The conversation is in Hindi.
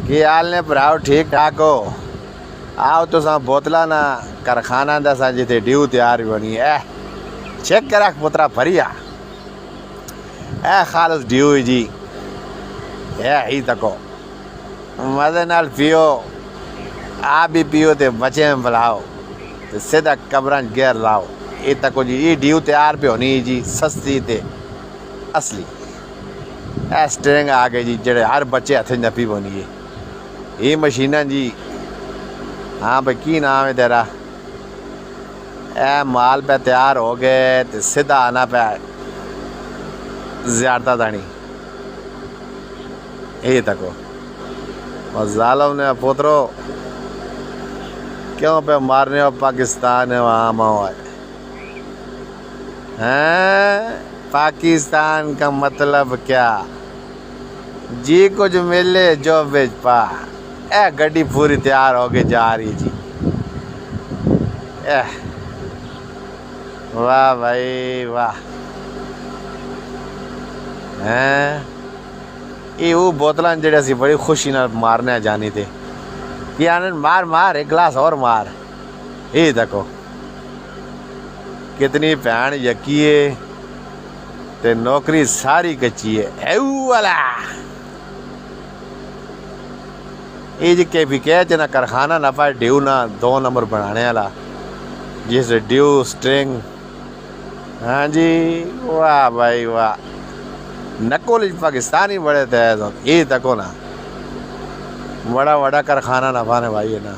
की हाल ने भराओ ठीक ठाक हो। आओ तो बोतला ना कारखाना दसा जिते ड्यू तैयार बनी है चेक कर पुत्रा भरिया खालस ड्यू जी ही तको मजे नाल पियो आप भी पियो तो बचे में बुलाओ तो सीधा कब्र गेर लाओ। ये तको जी ये ड्यू तैयार पे होनी जी सस्ती ते असली स्ट्रिंग आ गए जी जेड़े हर बच्चे हथ नपी बनी है ये मशीना जी। हाँ भाई की नाम है तेरा? माल पे तैयार हो गए तो सीधा आना पे ज्यादा दानी ये तको और जालम ने पुत्रो क्यों पे मारने हो पाकिस्तान है वहाँ माओ है। पाकिस्तान का मतलब क्या जी कुछ मिले जो बेच पा गड्डी पूरी तैयार होके जा रही जी। वाह भाई वाह हैं ये वो बोतल जेड़े असी बड़ी खुशी ना मारने जानी थे कि आनंद मार मार एक गिलास और मार। ये देखो कितनी भैन यकी है ते नौकरी सारी कच्ची है वाला ये जी के भी कह ना कारखाना ना पाए ड्यू ना 2 नंबर बनाने वाला जिस ड्यू स्ट्रिंग। हाँ जी वाह भाई वाह नकोल पाकिस्तानी बड़े थे ये तको ना बड़ा कारखाना ना पाने भाई है ना।